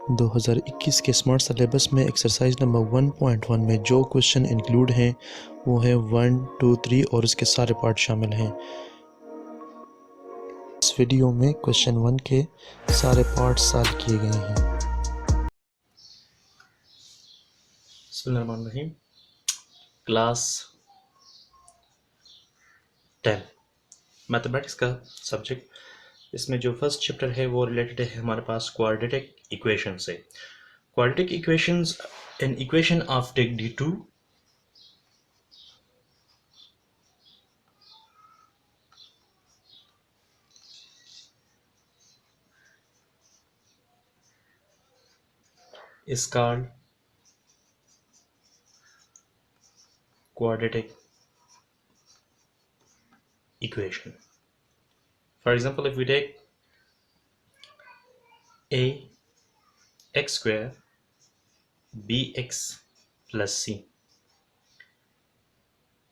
2021 के smart syllabus में exercise number 1.1 में जो क्वेश्चन इंक्लूड हैं वो है 1, 2, 3 और इसके सारे पार्ट शामिल हैं। इस वीडियो में क्वेश्चन 1 के सारे पार्ट सॉल्व किए गए हैं। बिस्मिल्लाहिर्रहमानिर्रहीम। क्लास 10 मैथमेटिक्स का सब्जेक्ट, इसमें जो फर्स्ट चैप्टर है वो रिलेटेड है हमारे पास क्वाड्रेटिक इक्वेशन से। Quadratic equations, an equation of degree 2 is called quadratic equation. For example, if we take a x square bx plus c,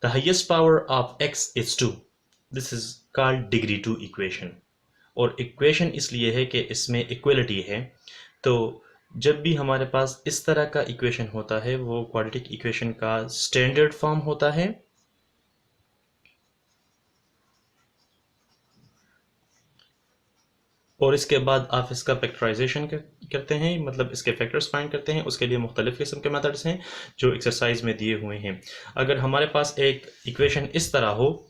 the highest power of x is 2. This is called degree 2 equation. और equation इसलिए है कि इसमें equality है। तो जब भी हमारे पास इस तरह का इक्वेशन होता है वो क्वाड्रेटिक इक्वेशन का स्टैंडर्ड फॉर्म होता है। और इसके बाद आप इसका फैक्टराइजेशन करते हैं, मतलब इसके फैक्टर्स फाइंड करते हैं। उसके लिए मुख्तलिफ किस्म के मेथड्स हैं जो एक्सरसाइज में दिए हुए हैं। अगर हमारे पास एक इक्वेशन इस तरह हो,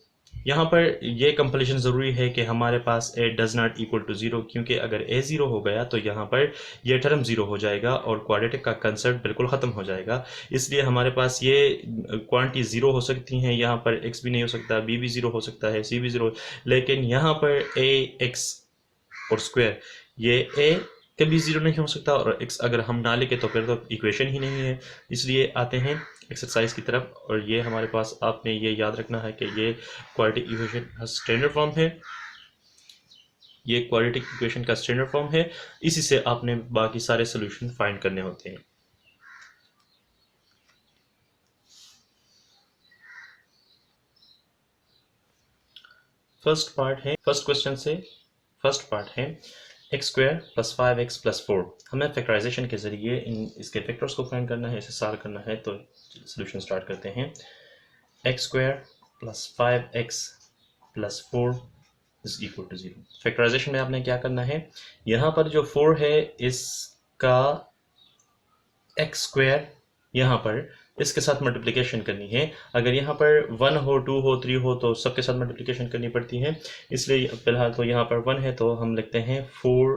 यहाँ पर यह कंपलीशन ज़रूरी है कि हमारे पास a does not equal to 0, क्योंकि अगर a 0 हो गया तो यहाँ पर यह टर्म 0 हो जाएगा और क्वाड्रेटिक का कंसेप्ट बिल्कुल ख़त्म हो जाएगा। इसलिए हमारे पास ये क्वांटिटी 0 हो सकती हैं। यहाँ पर x भी नहीं हो सकता, b भी 0 हो सकता है, c भी 0, लेकिन यहाँ पर ax और स्क्वायर, ये a कभी 0 नहीं हो सकता और x अगर हम ना लिखे तो फिर तो इक्वेशन ही नहीं है। इसलिए आते हैं एक्सरसाइज की तरफ, और ये हमारे पास आपने ये याद रखना है कि ये क्वाड्रेटिक इक्वेशन का स्टैंडर्ड फॉर्म है। ये क्वाड्रेटिक इक्वेशन का स्टैंडर्ड फॉर्म है, इसी से आपने बाकी सारे सोल्यूशन फाइंड करने होते हैं। फर्स्ट क्वेश्चन से फर्स्ट पार्ट है x square plus 5x plus 4। हमें फैक्टराइजेशन के ज़रिए इसके फैक्टर्स को फाइंड करना है, इसे सॉल्व करना है। तो सोल्यूशन स्टार्ट करते हैं। X square plus 5x plus 4 is equal to 0। Factorization में आपने क्या करना है, यहाँ पर जो 4 है इसका एक्स स्क्वायर यहाँ पर इसके साथ मल्टीप्लिकेशन करनी है। अगर यहाँ पर 1 हो, 2 हो, 3 हो तो सबके साथ मल्टीप्लिकेशन करनी पड़ती है। इसलिए फिलहाल तो यहाँ पर 1 है तो हम लिखते हैं 4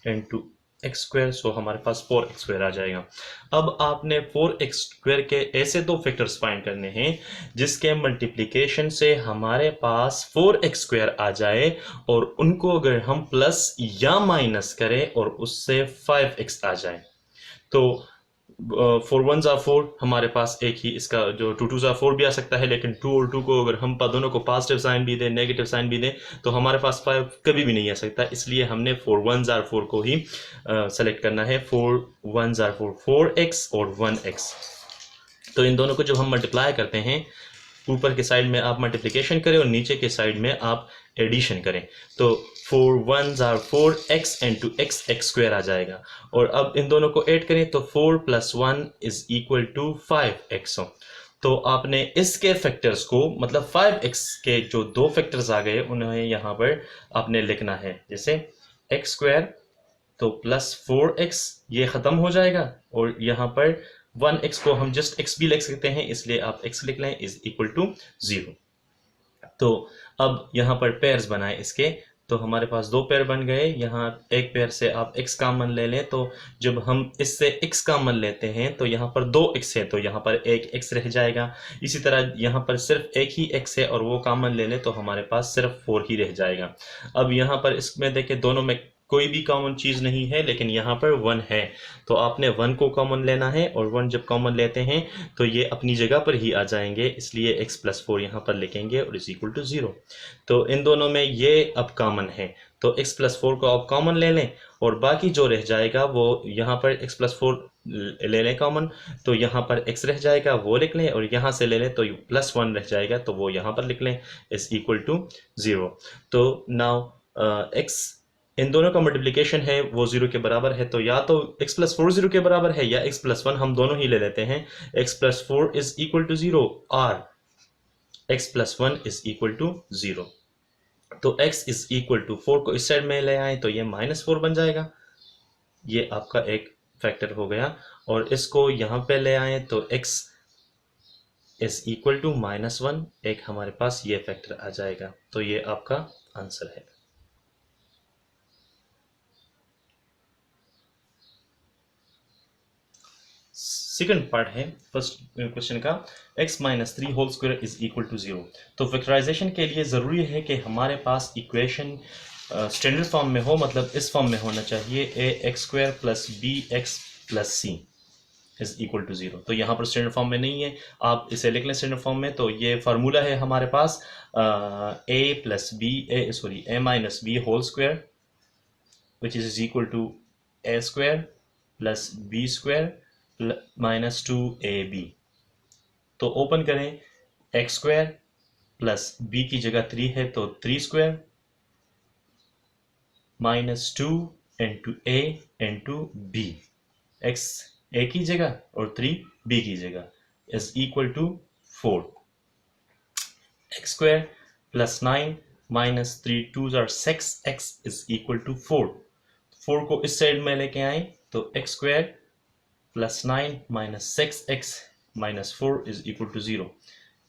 इंटू एक्स स्क्वायर, सो हमारे पास 4x स्क्वायर आ जाएगा। अब आपने 4x स्क्वायर के ऐसे दो फैक्टर्स फाइंड करने हैं जिसके मल्टीप्लिकेशन से हमारे पास 4x स्क्वायर आ जाए और उनको अगर हम प्लस या माइनस करें और उससे 5x आ जाए। तो 4 1 ज़ा 4, हमारे पास एक ही इसका जो 2 2 ज़ा 4 भी आ सकता है, लेकिन 2 और 2 को अगर हम दोनों को पॉजिटिव साइन भी दें, नेगेटिव साइन भी दें, तो हमारे पास 5 कभी भी नहीं आ सकता। इसलिए हमने 4 1 ज़ा 4 को ही सेलेक्ट करना है। 4 1 ज़ा 4, 4x और 1x। तो इन दोनों को जब हम मल्टीप्लाई करते हैं, ऊपर के साइड में आप मल्टीप्लिकेशन करें और नीचे के साइड में आप एडिशन करें, तो 4 1 ज़ा 4x इंटू x स्क्वायर आ जाएगा। और अब इन दोनों को ऐड करें तो 4 plus 1 is equal to 5x। तो आपने इसके फैक्टर्स को, मतलब 5x के जो दो फैक्टर्स आ गए उन्हें यहाँ पर आपने लिखना है। जैसे x स्क्वायर तो प्लस 4x ये ख़त्म हो जाएगा, और यहाँ पर 1x को हम जस्ट x भी लिख सकते हैं, इसलिए आप x लिख लें इज इक्वल टू 0। तो अब यहाँ पर पेयर्स बनाए इसके, तो हमारे पास दो पेयर बन गए। यहाँ एक पेयर से आप x कॉमन ले लें, तो जब हम इससे x कॉमन लेते हैं तो यहाँ पर 2x है तो यहाँ पर एक x रह जाएगा। इसी तरह यहाँ पर सिर्फ एक ही x है और वो कॉमन ले लें तो हमारे पास सिर्फ 4 ही रह जाएगा। अब यहाँ पर इसमें देखें दोनों में कोई भी कॉमन चीज़ नहीं है, लेकिन यहाँ पर 1 है, तो आपने 1 को कॉमन लेना है, और 1 जब कॉमन लेते हैं तो ये अपनी जगह पर ही आ जाएंगे, इसलिए x प्लस 4 यहाँ पर लिखेंगे और इज इक्वल टू 0। तो इन दोनों में ये अब कॉमन है, तो x प्लस 4 को आप कॉमन ले लें और बाकी जो रह जाएगा वो यहाँ पर x प्लस 4 ले लें कॉमन, तो यहाँ पर x रह जाएगा वो लिख लें, और यहाँ से ले लें तो प्लस 1 रह जाएगा तो वो यहाँ पर लिख लें इज इक्वल टू 0। तो नाउ x इन दोनों का मल्टीप्लिकेशन है वो 0 के बराबर है, तो या तो x प्लस 4 0 के बराबर है या x प्लस 1, हम दोनों ही ले लेते हैं। x plus 4 is equal to 0 और x plus 1 is equal to 0। तो x इज इक्वल टू 4 को इस साइड में ले आए तो ये -4 बन जाएगा। ये आपका एक फैक्टर हो गया। और इसको यहाँ पे ले आए तो x इज इक्वल टू -1, एक हमारे पास ये फैक्टर आ जाएगा। तो ये आपका आंसर है। सेकंड पार्ट है फर्स्ट क्वेश्चन का, x minus 3 whole square is equal to 0। तो फैक्टराइजेशन के लिए ज़रूरी है कि हमारे पास इक्वेशन स्टैंडर्ड फॉर्म में हो, मतलब इस फॉर्म में होना चाहिए, ax square plus bx plus c is equal to 0। तो यहाँ पर स्टैंडर्ड फॉर्म में नहीं है, आप इसे लिख लें स्टैंडर्ड फॉर्म में। तो ये फार्मूला है हमारे पास a minus b whole square which is equal to a square plus b square minus 2ab। तो ओपन करें, एक्स स्क्वायर प्लस बी की जगह 3 है तो 3 square minus 2 into a into b, x a की जगह और 3 बी की जगह is equal to 4। X square plus 9 minus 3 2 are 6, x is equal to 4। 4 को इस साइड में लेके आए तो x square plus 9 minus 6x minus 4 is equal to 0।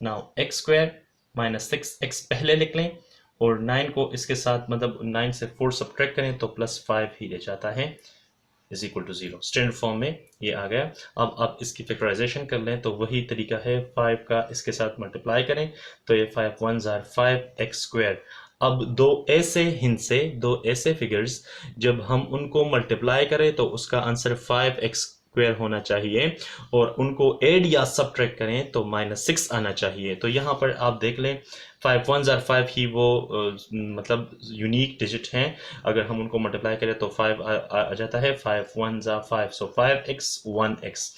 Now x square minus 6x पहले लिख लें और 9 को इसके साथ, मतलब 9 से 4 सब्ट्रैक्ट करें तो प्लस 5 ही ले जाता है is equal to 0। Standard form में ये आ गया। अब आप इसकी फैक्टराइजेशन कर लें तो वही तरीका है, 5 का इसके साथ मल्टीप्लाई करें तो ये 5 1s आर 5x स्क्वायर। अब दो ऐसे फिगर्स जब हम उनको मल्टीप्लाई करें तो उसका आंसर 5x स्क्वायर होना चाहिए, और उनको ऐड या सब्ट्रैक्ट करें तो -6 आना चाहिए। तो यहाँ पर आप देख लें 5 1s आर 5 ही वो मतलब यूनिक डिजिट हैं। अगर हम उनको मल्टीप्लाई करें तो 5 आ जाता है, 5 1s are 5, so 5x 1x।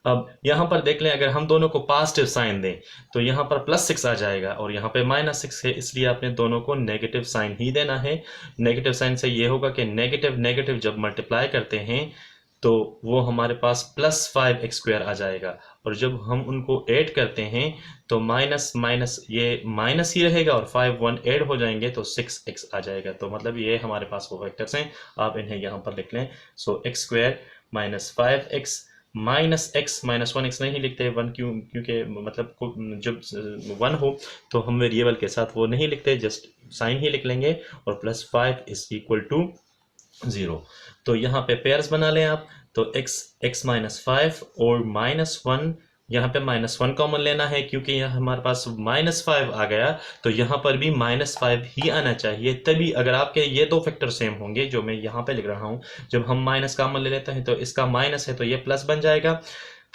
अब यहाँ पर देख लें, अगर हम दोनों को पॉजिटिव साइन दें तो यहाँ पर +6 आ जाएगा और यहाँ पे -6 है, इसलिए आपने दोनों को नेगेटिव साइन ही देना है। नेगेटिव साइन से ये होगा कि नेगेटिव नेगेटिव जब मल्टीप्लाई करते हैं तो वो हमारे पास +5x स्क्वायर आ जाएगा, और जब हम उनको ऐड करते हैं तो माइनस माइनस ये माइनस ही रहेगा और 5 1 ऐड हो जाएंगे तो 6x आ जाएगा। तो मतलब ये हमारे पास वो वेक्टर्स हैं, आप इन्हें यहाँ पर लिख लें। सो x square minus 5x minus x minus 1x नहीं लिखते 1 क्योंकि मतलब जब 1 हो तो हम वेरिएबल के साथ वो नहीं लिखते, जस्ट साइन ही लिख लेंगे, और +5 इज इक्वल टू 0। तो यहाँ पे पेयर्स बना लें आप, तो x माइनस 5 और -1, यहाँ पे -1 कॉमन लेना है क्योंकि यहाँ हमारे पास -5 आ गया, तो यहाँ पर भी -5 ही आना चाहिए। तभी अगर आपके ये दो फैक्टर सेम होंगे जो मैं यहाँ पे लिख रहा हूँ, जब हम माइनस कॉमन ले लेते हैं तो इसका माइनस है तो ये प्लस बन जाएगा,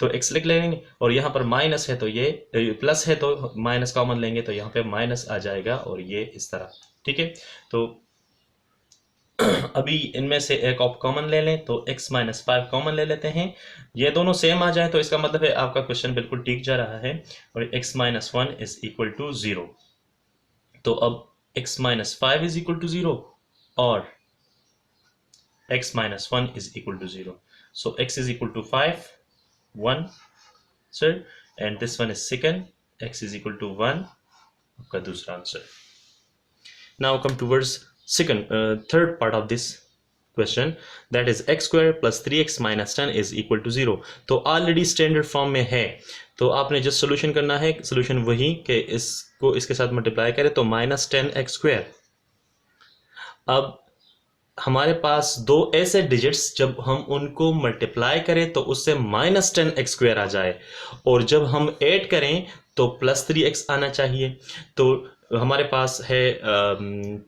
तो x लिख लेंगे, और यहाँ पर माइनस है तो ये प्लस है तो माइनस कॉमन लेंगे तो यहाँ पे माइनस आ जाएगा, और ये इस तरह। ठीक है, तो अभी इनमें से एक ऑफ कॉमन ले लें तो x माइनस 5 कॉमन ले लेते हैं। ये दोनों सेम आ जाए तो इसका मतलब है आपका क्वेश्चन बिल्कुल ठीक जा रहा है, और x minus 1 is equal to 0। तो अब x minus 5 is equal to 0 और x minus 1 is equal to 0। So x is equal to 5 1 sir, and this one is second, x is equal to 1, आपका दूसरा answer. Now come towards third part of this question, that is x square plus 3x minus 10 is equal to 0। तो already standard form में है, तो आपने just solution करना है, solution वही कि इसको इसके साथ मल्टीप्लाई करें तो -10x स्क्वायर। अब हमारे पास दो ऐसे डिजिट्स जब हम उनको मल्टीप्लाई करें तो उससे -10x स्क्वायर आ जाए, और जब हम ऐड करें तो +3x आना चाहिए। तो हमारे पास है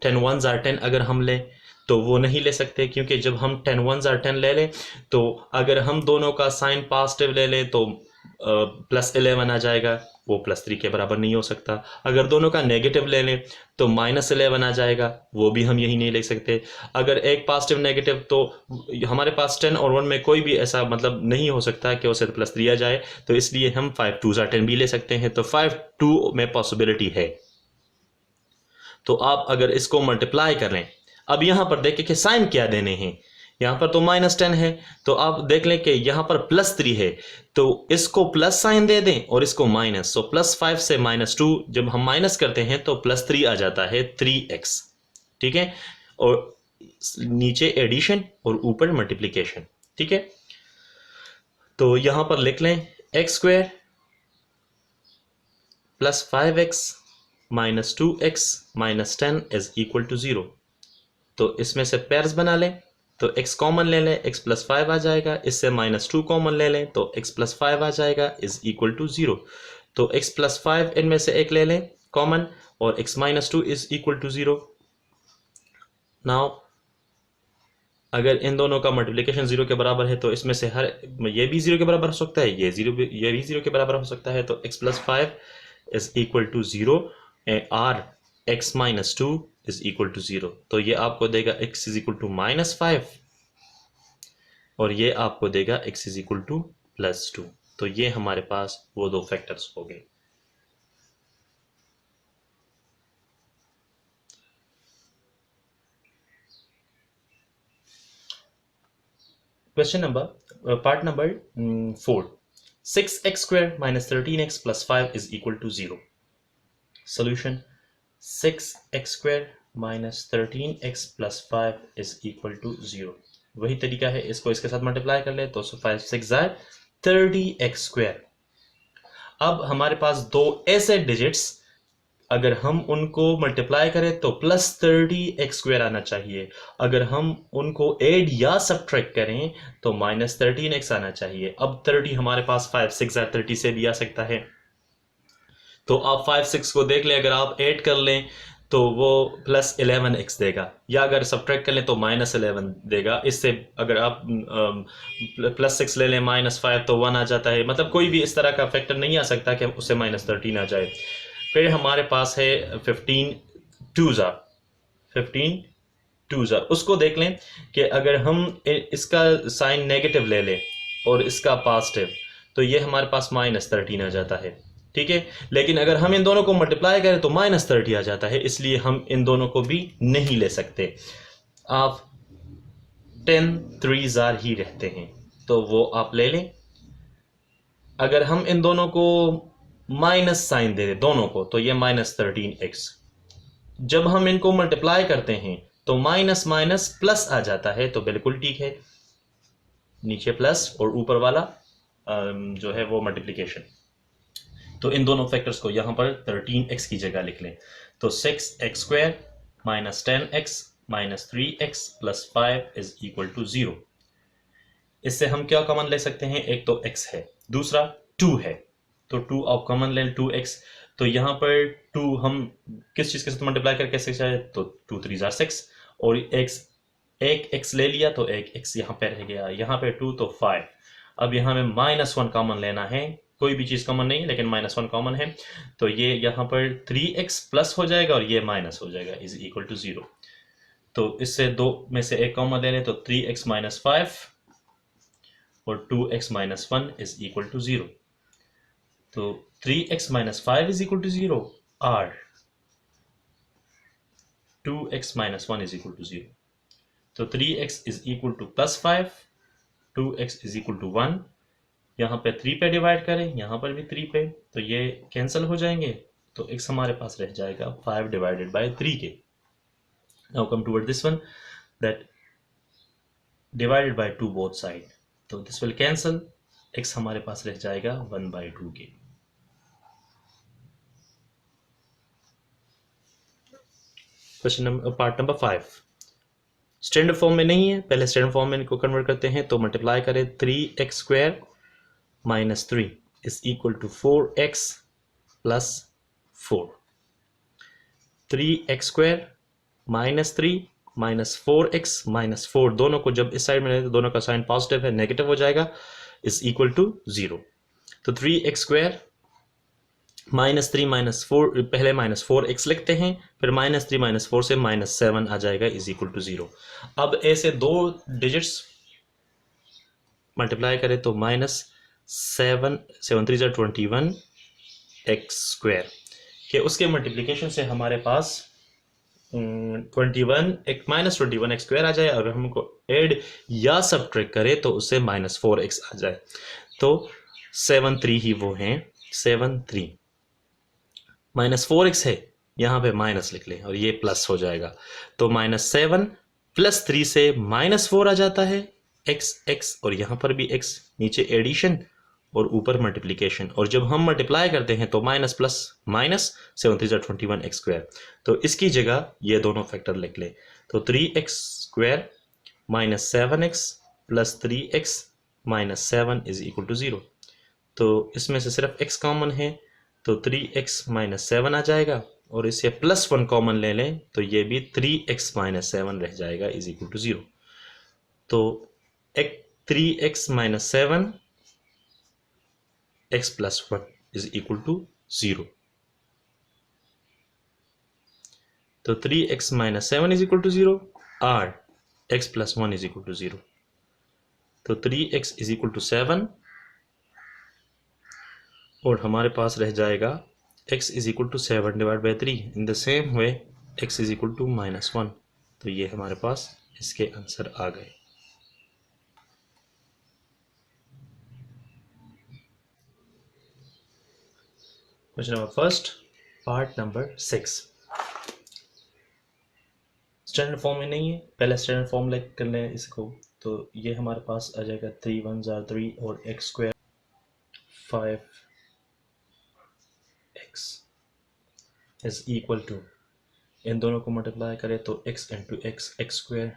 10 1s आर 10, अगर हम लें तो वो नहीं ले सकते क्योंकि जब हम 10 1s आर 10 ले लें तो अगर हम दोनों का साइन पॉजिटिव ले लें तो +11 आ जाएगा, वो +3 के बराबर नहीं हो सकता। अगर दोनों का नेगेटिव ले लें तो -11 आ जाएगा, वो भी हम यही नहीं ले सकते। अगर एक पॉजिटिव नेगेटिव तो हमारे पास 10 और 1 में कोई भी ऐसा मतलब नहीं हो सकता कि उसे +3 आ जाए, तो इसलिए हम 5 2s आर 10 भी ले सकते हैं। तो 5 2 में पॉसिबिलिटी है। तो आप अगर इसको मल्टीप्लाई करें, अब यहाँ पर देखें कि साइन क्या देने हैं, यहाँ पर तो -10 है, तो आप देख लें कि यहाँ पर +3 है, तो इसको प्लस साइन दे दें और इसको माइनस, तो +5 से -2 जब हम माइनस करते हैं तो +3 आ जाता है 3x, ठीक है, और नीचे एडिशन और ऊपर मल्टीप्लिकेशन, ठीक है। तो यहाँ पर लिख लें x² + 5x - 2x - 10 = 0। तो इसमें से पेयर्स बना लें, तो x कॉमन ले लें, x + 5 आ जाएगा, इससे -2 कॉमन ले लें तो x + 5 आ जाएगा = 0। तो x + 5 इनमें से एक ले लें कॉमन और x - 2 = 0। नाउ अगर इन दोनों का मल्टीप्लिकेशन 0 के बराबर है तो इसमें से हर ये भी 0 के बराबर हो सकता है, ये भी 0 के बराबर हो सकता है, तो x + 5 = 0 और x - 2 = 0। तो ये आपको देगा x = -5 और ये आपको देगा x = +2। तो ये हमारे पास वो दो फैक्टर्स हो गए। Question number, part number 4. 6x² - 13x + 5 = 0. Solution: 6x² - 13x + 5 = 0। वही तरीका है, इसको इसके साथ मल्टीप्लाई कर ले तो 5 6 ज़ाए 30x²। अब हमारे पास दो ऐसे डिजिट्स, अगर हम उनको मल्टीप्लाई करें तो +30x² आना चाहिए, अगर हम उनको ऐड या सब्ट्रैक्ट करें तो -13x आना चाहिए। अब 30 हमारे पास 5 6 30 से भी आ सकता है, तो आप 5 6 को देख लें, अगर आप ऐड कर लें तो वो +11x देगा, या अगर सब्ट्रैक्ट कर लें तो -11 देगा। इससे अगर आप +6 ले लें -5 तो 1 आ जाता है, मतलब कोई भी इस तरह का फैक्टर नहीं आ सकता कि उससे -13 आ जाए। फिर हमारे पास है 15 2 उसको देख लें कि अगर हम इसका साइन नेगेटिव ले लें और इसका पॉजिटिव तो ये हमारे पास -13 आ जाता है, ठीक है। लेकिन अगर हम इन दोनों को मल्टीप्लाई करें तो -30 आ जाता है, इसलिए हम इन दोनों को भी नहीं ले सकते। आप 10 3 ही रहते हैं, तो वो आप ले लें। अगर हम इन दोनों को माइनस साइन दे दें दोनों को तो ये -13x। जब हम इनको मल्टीप्लाई करते हैं तो माइनस माइनस प्लस आ जाता है, तो बिल्कुल ठीक है, नीचे प्लस और ऊपर वाला जो है वो मल्टीप्लिकेशन। तो इन दोनों फैक्टर्स को यहाँ पर 13x की जगह लिख लें, तो 6x² - 10x - 3x + 5 = 0। इससे हम क्या कॉमन ले सकते हैं, एक तो x है, दूसरा 2 है, तो 2 आप कॉमन लें 2x। तो यहाँ पर 2 हम किस चीज़ के साथ मल्टीप्लाई करके कैसे जाए, तो 2 3 6 और एक x ले लिया तो एक x यहाँ पे रह गया, यहाँ पे 2 तो 5। अब यहाँ में -1 कॉमन लेना है, कोई भी चीज़ कॉमन नहीं है लेकिन -1 कॉमन है, तो ये यहाँ पर 3x प्लस हो जाएगा और ये माइनस हो जाएगा = 0। तो इससे दो में से एक कॉमन ले लें तो 3x - 5 और 2x - 1 = 0। तो 3x - 5 = 0 और 2x - 1 = 0। तो 3x = +5, 2x = 1। यहाँ पे 3 पे डिवाइड करें, यहाँ पर भी 3 पे, तो ये कैंसिल हो जाएंगे, तो x हमारे पास रह जाएगा 5/3 के। Now come toward this one, that divided by 2 both side, तो दिस विल कैंसिल, x हमारे पास रह जाएगा 1/2 के। Question number, part number 5 standard form में नहीं है, पहले स्टैंडर्ड फॉर्म में इनको कन्वर्ट करते हैं, तो मल्टीप्लाई करें 3x² - 3 = 4x + 4। 3x² - 3 - 4x - 4 दोनों को जब इस साइड में तो दोनों का साइन पॉजिटिव है, नेगेटिव हो जाएगा = 0। तो 3x² -3 - 4, पहले -4x लिखते हैं, फिर -3 - 4 से -7 आ जाएगा = 0। अब ऐसे दो डिजिट्स मल्टीप्लाई करें तो -7 7 3 21 x² के उसके मल्टीप्लिकेशन से हमारे पास 21 एक -21x² आ जाए। अगर हमको ऐड या सब्ट्रैक्ट करे तो उससे -4x आ जाए। तो 7 3 ही वो हैं, 7 3 -4x है, यहाँ पे माइनस लिख लें और ये प्लस हो जाएगा। तो -7 + 3 से -4 आ जाता है, x और यहाँ पर भी x, नीचे एडिशन और ऊपर मल्टीप्लिकेशन। और जब हम मल्टीप्लाई करते हैं तो माइनस प्लस माइनस, 7 3 21x²। तो इसकी जगह ये दोनों फैक्टर लिख लें। तो 3x² - 7x + 3x - 7 = 0। तो इसमें से सिर्फ x कॉमन है, तो 3x - 7 आ जाएगा। और इसे +1 कॉमन ले लें तो ये भी 3x - 7 रह जाएगा = 0। तो 3x - 7 x + 1 = 0। तो 3x - 7 = 0 और x + 1 = 0। तो 3x = 7 और हमारे पास रह जाएगा x = 7/3। In the same way x = -1। तो ये हमारे पास इसके आंसर आ गए। Question number first, part number 6। Standard form में नहीं है, पहले स्टैंडर्ड फॉर्म लाइक कर लें इसको। तो ये हमारे पास आ जाएगा 3 1s are 3 और x² 5x = इन दोनों को मल्टीप्लाई करें तो x × x x²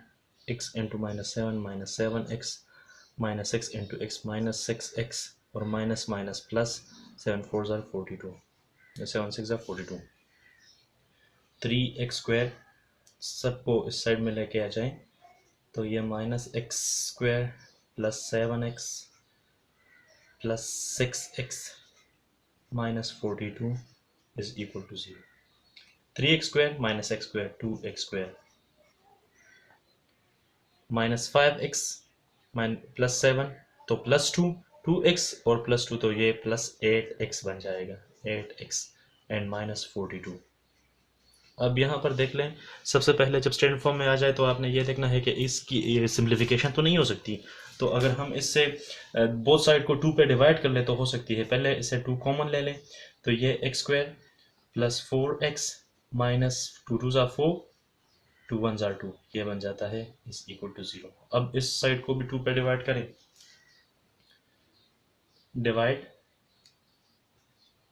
x × -7 7x -6 × x -6x और minus minus plus, 7 4s are 42, 7 6s are 42। 3x² सबको इस साइड में लेके आ जाएं तो ये -x² + 7x + 6x -42 = 0। 3x² - x² 2x² -5x + 7 तो +2 2x और +2 तो ये +8x बन जाएगा, 8x एंड -42। अब यहाँ पर देख लें, सबसे पहले जब स्टैंडर्ड फॉर्म में आ जाए तो आपने ये देखना है कि इसकी ये सिंप्लीफिकेशन तो नहीं हो सकती। तो अगर हम इससे बोथ साइड को 2 पे डिवाइड कर ले तो हो सकती है। पहले इसे 2 कॉमन ले लें तो ये x² + 4x - 2 2s are 4 2 1s are 2, ये बन जाता है = 0। अब इस साइड को भी 2 पे डिवाइड करें, divide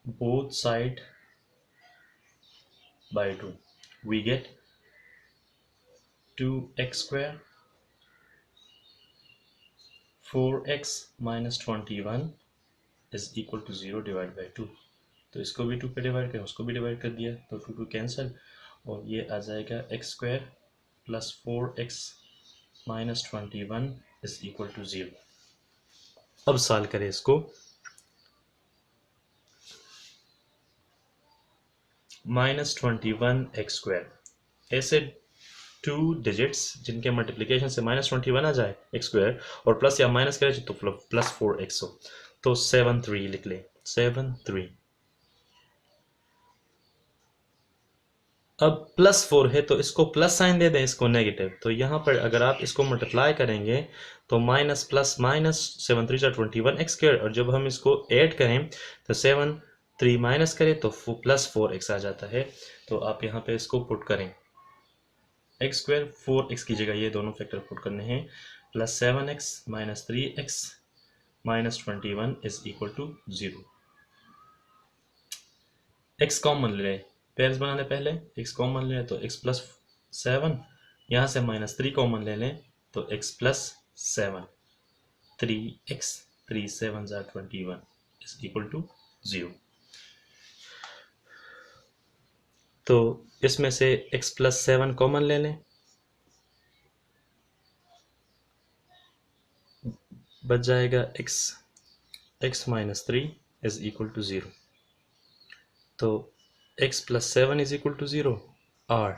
both side by 2, we get 2x² 4x - 21 = 0 divide by 2। तो इसको भी 2 पे डिवाइड करें, उसको भी डिवाइड कर दिया तो 2 2 कैंसिल और ये आ जाएगा x² + 4x - 21 = 0। अब सॉल्व करें इसको। -21x², ऐसे 2 डिजिट्स जिनके मल्टीप्लिकेशन से -21 आ जाए x² और प्लस या माइनस करें तो +4x हो। तो 7 3 लिख लें, 7 3। अब +4 है तो इसको प्लस साइन दे दें, इसको नेगेटिव। तो यहाँ पर अगर आप इसको मल्टीप्लाई करेंगे तो माइनस प्लस माइनस, 7 3 = 21x²। और जब हम इसको ऐड करें तो 7 3 माइनस करें तो +4x आ जाता है। तो आप यहाँ पे इसको पुट करें, x² 4x की जगह ये दोनों फैक्टर पुट करने हैं, +7x - 3x - 21 = 0। x कॉमन ले लें, पेयर्स बनाने पहले x कॉमन ले लें तो x + 7, यहाँ से -3 कॉमन ले लें तो x + 7, 3x 3 7s are 21 = 0। तो इसमें से x + 7 कॉमन ले लें, बच जाएगा x - 3 = 0। तो x + 7 = 0 और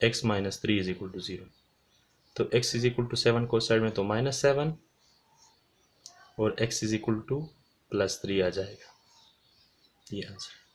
x - 3 = 0। तो x = 7 को साइड में तो -7 और x = +3 आ जाएगा, ये आंसर।